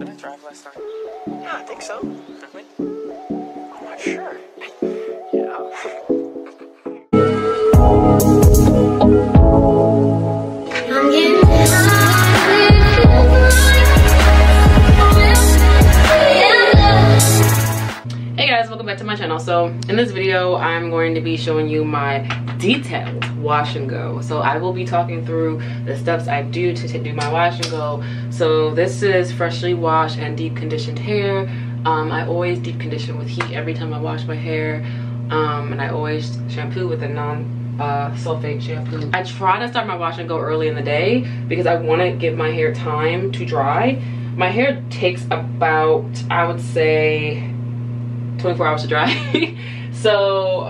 Did I drive last time? Yeah, I think so. Really? I'm not sure. Yeah. Hey guys, welcome back to my channel. So in this video I'm going to be showing you my detailed wash and go. So I will be talking through the steps I do to do my wash and go. So this is freshly washed and deep conditioned hair. I always deep condition with heat every time I wash my hair, and I always shampoo with a non-sulfate shampoo. I try to start my wash and go early in the day because I want to give my hair time to dry. My hair takes about, I would say, 24 hours to dry. So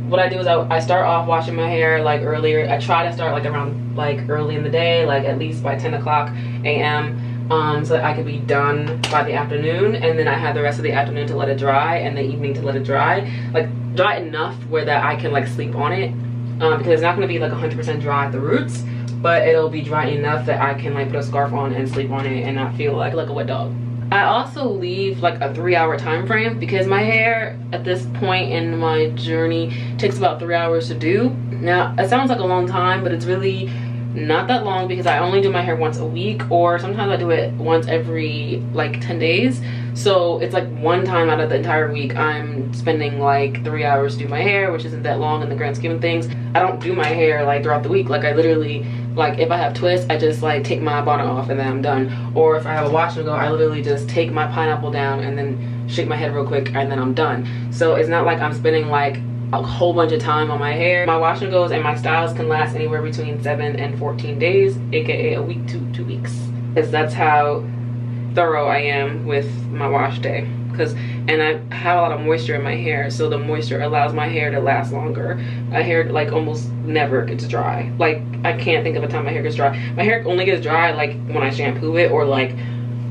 what I do is I start off washing my hair like earlier. I try to start like around like early in the day, like at least by 10 o'clock a.m. So that I could be done by the afternoon, and then I have the rest of the afternoon to let it dry and the evening to let it dry, like dry enough where that I can like sleep on it, because it's not going to be like 100% dry at the roots, but it'll be dry enough that I can like put a scarf on and sleep on it and not feel like a wet dog. I also leave like a 3-hour time frame because my hair at this point in my journey takes about 3 hours to do. Now it sounds like a long time, but it's really not that long because I only do my hair once a week, or sometimes I do it once every like 10 days. So it's like one time out of the entire week I'm spending like 3 hours to do my hair, which isn't that long in the grand scheme of things. I don't do my hair like throughout the week. Like I literally, like if I have twists, I just like take my bonnet off and then I'm done. Or if I have a wash and go, I literally just take my pineapple down and then shake my head real quick and then I'm done. So it's not like I'm spending like a whole bunch of time on my hair. My wash and goes and my styles can last anywhere between 7 and 14 days, aka a week to 2 weeks. Because that's how thorough I am with my wash day. And I have a lot of moisture in my hair, so the moisture allows my hair to last longer. My hair like almost never gets dry. Like I can't think of a time my hair gets dry. My hair only gets dry like when I shampoo it, or like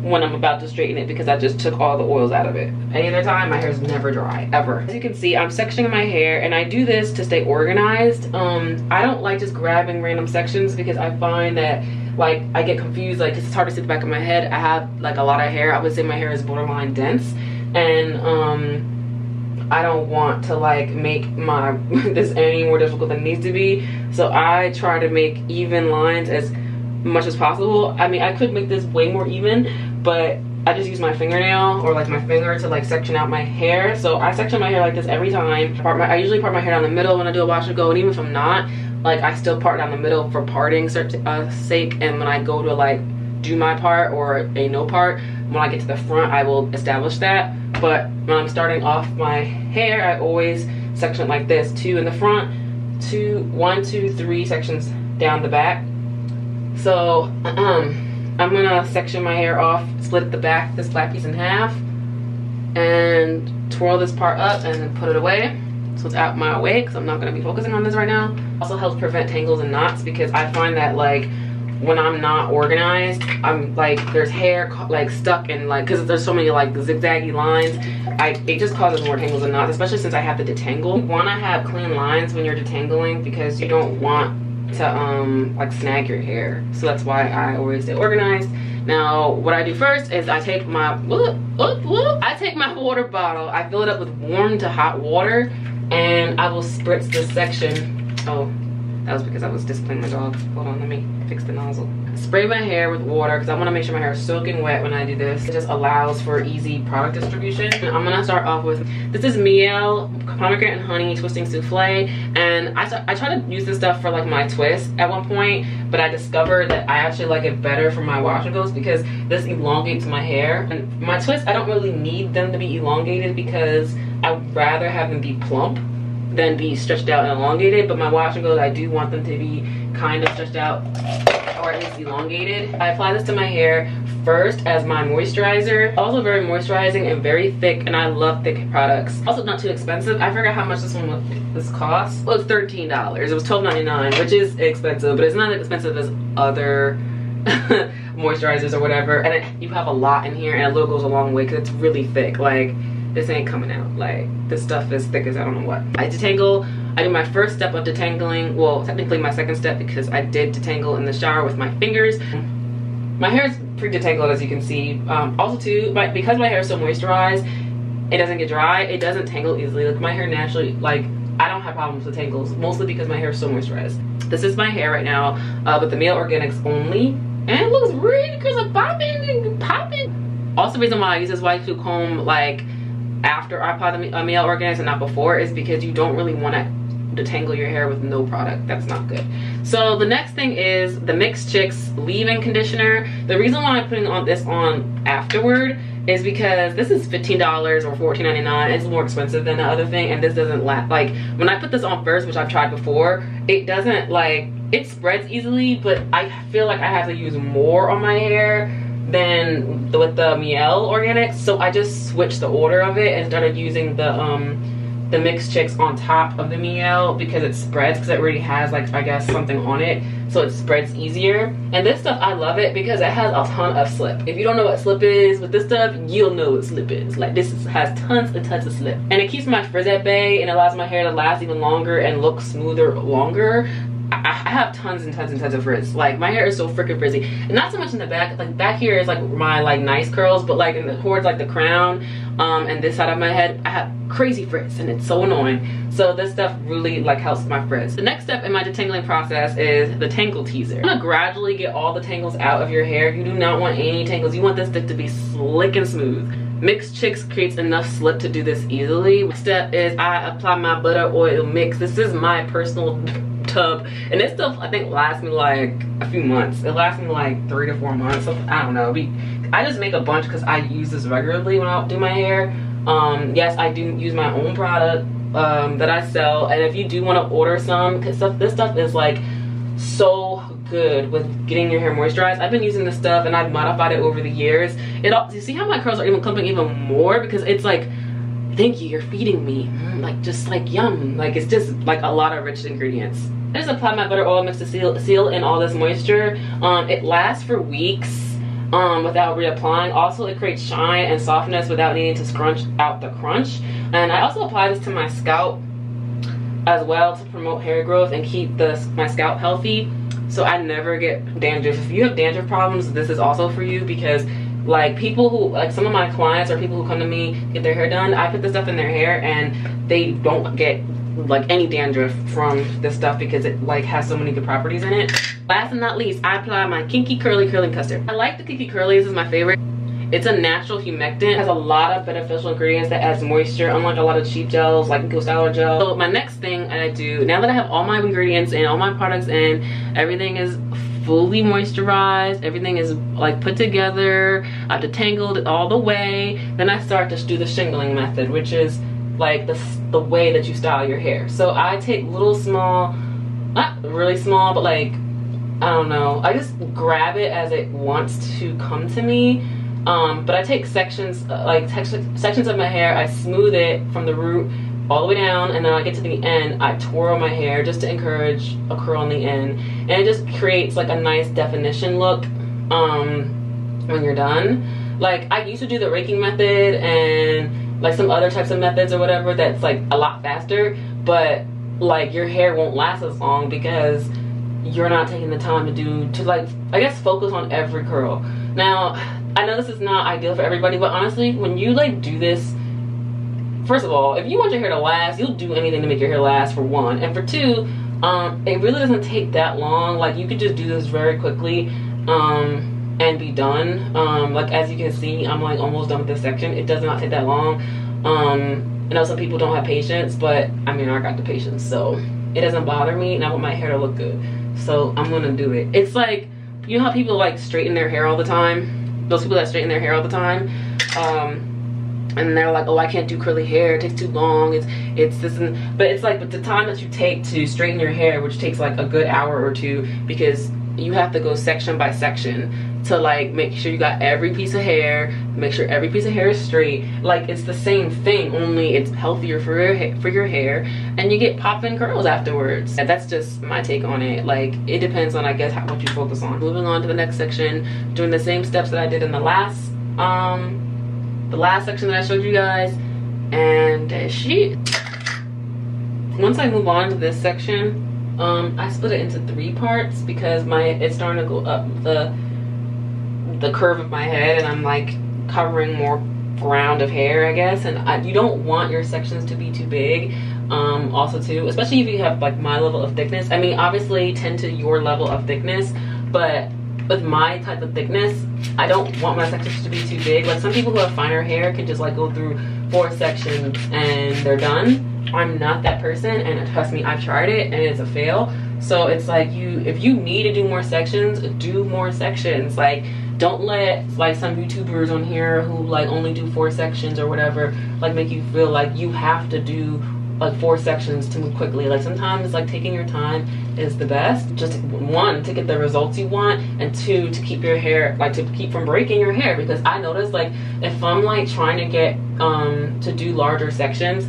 when I'm about to straighten it because I just took all the oils out of it. Any other time my hair is never dry, ever. As you can see, I'm sectioning my hair, and I do this to stay organized. I don't like just grabbing random sections because I find that like I get confused, like it's hard to see the back of my head. I have like a lot of hair. I would say my hair is borderline dense, and I don't want to like make my this any more difficult than it needs to be. So I try to make even lines as much as possible. I mean, I could make this way more even, but I just use my fingernail or like my finger to like section out my hair. So I section my hair like this every time. I usually part my hair down the middle when I do a wash and go, and even if I'm not, like I still part down the middle for parting sake. And when I go to like do my part or a no part, when I get to the front I will establish that. But when I'm starting off my hair, I always section it like this: 2 in the front, 1, 2, 3 sections down the back. So I'm gonna section my hair off, split the back, this black piece in half, and twirl this part up and then put it away so it's out my way, because I'm not gonna be focusing on this right now. Also helps prevent tangles and knots, because I find that like when I'm not organized, I'm like there's hair like stuck in like, because there's so many like zigzaggy lines, it just causes more tangles and knots, especially since I have to detangle. You want to have clean lines when you're detangling because you don't want to like snag your hair. So that's why I always stay organized. Now what I do first is I take my water bottle, I fill it up with warm to hot water, and I will spritz this section. Oh, that was because I was disciplining my dog. Hold on, let me fix the nozzle. Spray my hair with water because I want to make sure my hair is soaking wet when I do this. It just allows for easy product distribution. And I'm gonna start off with, this is Miel pomegranate and honey twisting souffle, and I try to use this stuff for like my twist at one point, but I discovered that I actually like it better for my wash and goes because this elongates my hair. And my twists, I don't really need them to be elongated because I'd rather have them be plump than be stretched out and elongated. But my wash and goes, I do want them to be kind of stretched out or at least elongated. I apply this to my hair first as my moisturizer. Also very moisturizing and very thick, and I love thick products. Also not too expensive. I forgot how much this cost. Well, it's $13. It was $12.99, which is expensive, but it's not as expensive as other moisturizers or whatever. And you have a lot in here, and it goes a long way because it's really thick. Like, this ain't coming out. Like, this stuff is thick as I don't know what. I detangle. I do my first step of detangling. Well, technically my second step because I did detangle in the shower with my fingers. my hair is pretty detangled, as you can see. Also too, because my hair is so moisturized, it doesn't get dry, it doesn't tangle easily. Like my hair naturally, like I don't have problems with tangles, mostly because my hair is so moisturized. This is my hair right now with the Male Organics only, and it looks really good, like popping. Also, the reason why I use this white tooth comb like after I apply the Male Organics and not before is because you don't really want to detangle your hair with no product. That's not good. So the next thing is the Mixed Chicks leave-in conditioner. The reason why I'm putting this on afterward is because this is $15 or $14.99. It's more expensive than the other thing, and this doesn't last. Like when I put this on first, which I've tried before, it doesn't, like, it spreads easily, but I feel like I have to use more on my hair than with the Miel Organics. So I just switched the order of it and started using the Mixed Chicks on top of the Miel because it spreads, because it already has, like, I guess something on it, so it spreads easier. And this stuff, I love it because it has a ton of slip. If you don't know what slip is with this stuff, you'll know what slip is. Like has tons and tons of slip, and it keeps my frizz at bay and allows my hair to last even longer and look smoother longer. I have tons and tons and tons of frizz. Like my hair is so freaking frizzy, and not so much in the back. Like back here is like my like nice curls, but like towards like the crown and this side of my head, I have crazy frizz, and it's so annoying. So this stuff really like helps my frizz. The next step in my detangling process is the tangle teaser. I'm gonna gradually get all the tangles out of your hair. You do not want any tangles. You want this stick to be slick and smooth. Mixed Chicks creates enough slip to do this easily. Next step is I apply my butter oil mix. This is my personal tub, and this stuff I think lasts me like a few months. It lasts me like 3 to 4 months. So I don't know. I just make a bunch because I use this regularly when I do my hair. Yes, I do use my own product that I sell, and if you do want to order some, because this stuff is like so good with getting your hair moisturized. I've been using this stuff and I've modified it over the years. You see how my curls are even clumping even more because it's like, thank you, you're feeding me. Like just like yum. Like it's just like a lot of rich ingredients. I just apply my butter oil mix to seal in all this moisture. It lasts for weeks without reapplying. Also, it creates shine and softness without needing to scrunch out the crunch. And I also apply this to my scalp as well to promote hair growth and keep my scalp healthy, so I never get dandruff. If you have dandruff problems, this is also for you, because like people who, like some of my clients or people who come to me get their hair done, I put this stuff in their hair and they don't get like any dandruff from this stuff because it like has so many good properties in it. Last and not least, I apply my Kinky Curly Curling Custard. I like the Kinky Curly. This is my favorite. It's a natural humectant. It has a lot of beneficial ingredients that adds moisture, unlike a lot of cheap gels like Ghost Styler gel. So my next thing I do, now that I have all my ingredients and all my products in, everything is fully moisturized, everything is like put together, I've detangled it all the way, then I start to do the shingling method, which is like the way that you style your hair. So I take little small, not really small, but like, I don't know, I just grab it as it wants to come to me. But I take sections, sections of my hair, I smooth it from the root all the way down, and then I get to the end, I twirl my hair just to encourage a curl on the end, and it just creates like a nice definition look when you're done. Like I used to do the raking method and like some other types of methods or whatever that's like a lot faster, but like your hair won't last as long because you're not taking the time to like, I guess, focus on every curl. Now I know this is not ideal for everybody, but honestly, when you like do this, first of all, if you want your hair to last, you'll do anything to make your hair last, for one. And for two, it really doesn't take that long. Like you could just do this very quickly and be done. Like as you can see, I'm like almost done with this section. It does not take that long. I know some people don't have patience, but I mean, I got the patience, so it doesn't bother me, and I want my hair to look good. So I'm gonna do it. It's like, you know how people like straighten their hair all the time? Those people that straighten their hair all the time, and they're like, oh, I can't do curly hair, it takes too long, it's this, and but it's like, but the time that you take to straighten your hair, which takes like a good hour or two, because you have to go section by section to like make sure you got every piece of hair, make sure every piece of hair is straight. Like it's the same thing, only it's healthier for your hair, and you get pop-in curls afterwards. And that's just my take on it. Like it depends on, I guess, what you focus on. Moving on to the next section, doing the same steps that I did in the last section that I showed you guys. And once I move on to this section, I split it into 3 parts because it's starting to go up the curve of my head, and I'm like covering more ground of hair, I guess. And you don't want your sections to be too big. Also too, especially if you have like my level of thickness. I mean, obviously tend to your level of thickness, but with my type of thickness, I don't want my sections to be too big. Like some people who have finer hair can just like go through 4 sections and they're done. I'm not that person, and trust me, I've tried it and it's a fail. So it's like, if you need to do more sections, do more sections. Like, don't let like some YouTubers on here who like only do 4 sections or whatever, like make you feel like you have to do like 4 sections to move quickly. Like sometimes like taking your time is the best. Just 1, to get the results you want, and 2, to keep your hair, like to keep from breaking your hair. Because I notice like if I'm like trying to get to do larger sections,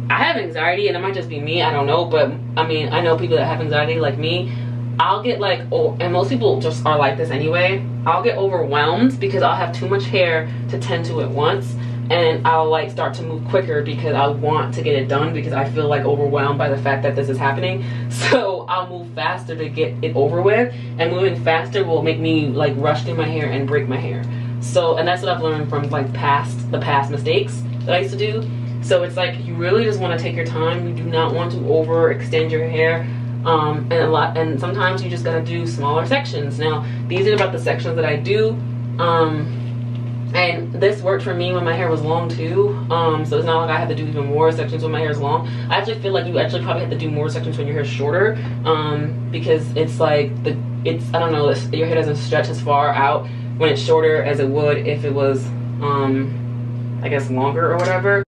I have anxiety, and it might just be me, I don't know, but I mean, I know people that have anxiety like me. I'll get like, oh, and most people just are like this anyway, I'll get overwhelmed because I'll have too much hair to tend to at once, and I'll like start to move quicker because I want to get it done, because I feel like overwhelmed by the fact that this is happening. So I'll move faster to get it over with, and moving faster will make me like rush through my hair and break my hair. So, and that's what I've learned from like the past mistakes that I used to do. So it's like, you really just want to take your time. You do not want to overextend your hair. And sometimes you just gotta do smaller sections. Now, these are about the sections that I do. And this worked for me when my hair was long too. So it's not like I have to do even more sections when my hair is long. I actually feel like you actually probably have to do more sections when your hair is shorter, because it's like I don't know, your hair doesn't stretch as far out when it's shorter as it would if it was I guess longer or whatever.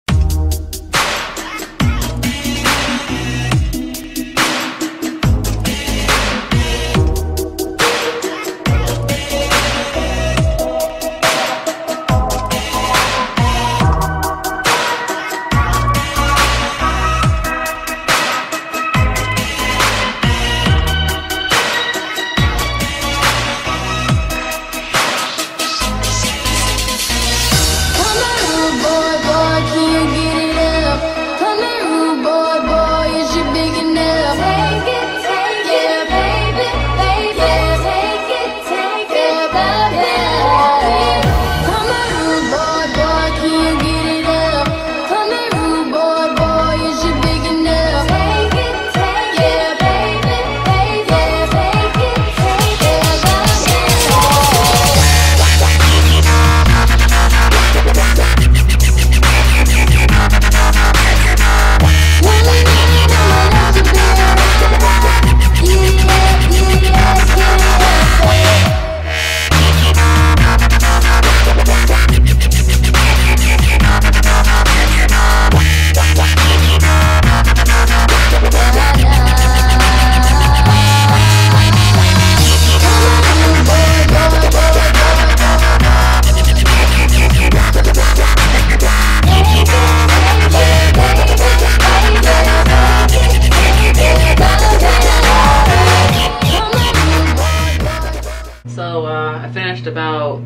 About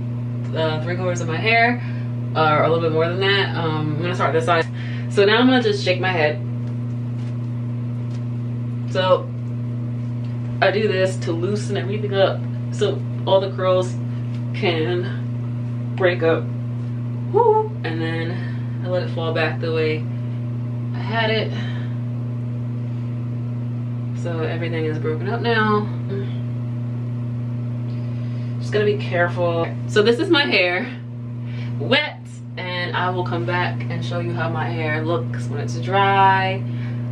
3/4 of my hair, or a little bit more than that. I'm gonna start this side. So now I'm gonna just shake my head. So I do this to loosen everything up so all the curls can break up. Woo! And then I let it fall back the way I had it. So everything is broken up now. Just gotta be careful. So this is my hair, wet, and I will come back and show you how my hair looks when it's dry.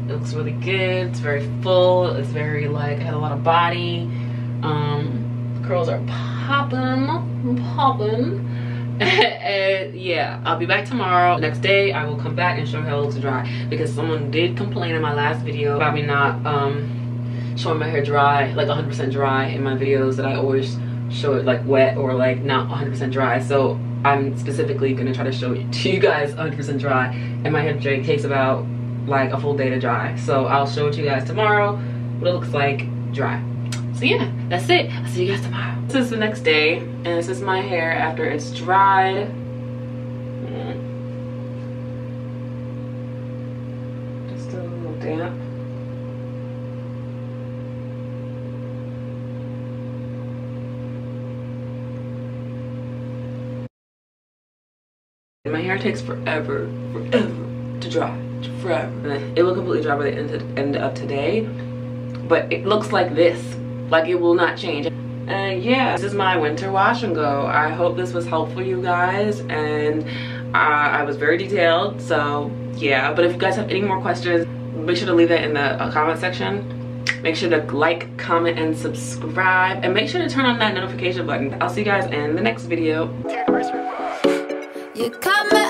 It looks really good. It's very full. It's very like, I had a lot of body. The curls are popping. And yeah, I'll be back tomorrow. Next day I will come back and show you how it looks dry, because someone did complain in my last video about me not showing my hair dry, like 100% dry in my videos, that I always show it like wet or like not 100% dry. So I'm specifically gonna try to show it to you guys 100% dry, and my hair takes about like a full day to dry. So I'll show it to you guys tomorrow what it looks like dry. So yeah, that's it. I'll see you guys tomorrow. This is the next day, and this is my hair after it's dried. Just a little damp. My hair takes forever to dry, forever. It will completely dry by the end of today, but it looks like this, like it will not change. And yeah, this is my winter wash and go. I hope this was helpful, you guys, and I was very detailed, so yeah. But if you guys have any more questions, make sure to leave that in the comment section. Make sure to like, comment, and subscribe, and make sure to turn on that notification button. I'll see you guys in the next video. You got me